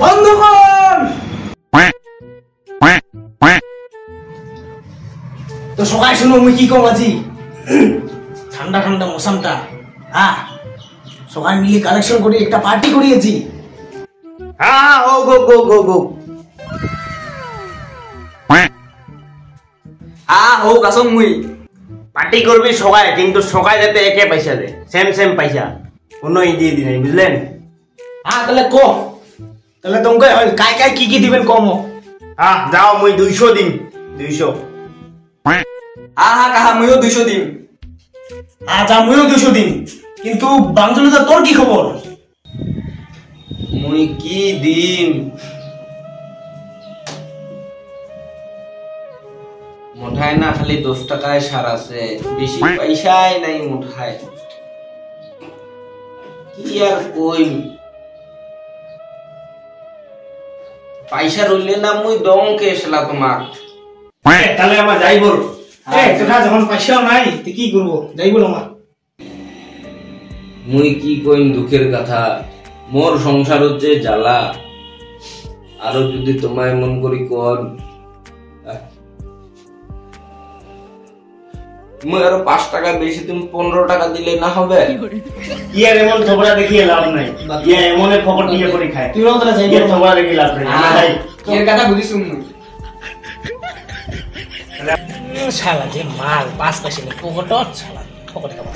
বন্ধুগণ, তো সবাই শুনো মুই কি কম আজি। ঠান্ডা ঠান্ডা মৌসুমটা, হ্যাঁ সবাই মিলে কালেকশন করে একটা পার্টি করিয়েছি। হ্যাঁ ও গো গো গো গো ও কাসম মুই পার্টি করবি সবাই, কিন্তু সবাই যাতে একে পয়সা দে, সেম সেম পয়সা, কোনো ই দিয়ে দিন, বুঝলেন? হ্যাঁ তাহলে কো, তাহলে তোমাকে কাই কাই কি কি দিবেন কম? হ্যাঁ যাও, মুই 200 দিন, 200। হ্যাঁ কাহা মুইও 200 দিম। হ্যাঁ যা, মুইও 200 দিন। কিন্তু বাংজলিদা তোর কি খবর? মুই কি দিম, মোঠায় না খালি 10 টাকায় সার আছে, বেশি পয়সাই নাই মোঠায়। কি আর কইম, পয়সা রইলে না মুই দংকে এসলা তোমাক। তাহলে আমার যাইব। তোরা যখন পয়সাও নাই তো কি করবো, যাইব আমার। মুই কি কইম দুঃখের কথা, মোর সংসার হচ্ছে জ্বালা। আরো যদি তোমায় মন করি কোন, মুই আরো 5 টাকা বেশি, তুমি 15 টাকা দিলে না হবে? ইয়ার এমন ঝগড়া দেখিয়ে লাভ নাই, ইয়া এমনের ফকট নিয়ে করে খায়। তুই তাহলে যাইব, ঝগড়া দেখিয়ে লাভ নাই। যাই, এর কথা বুঝিস মুই। শালা যে মাল 5 পয়সা নেই, ফকট শালা ফকট খাবা।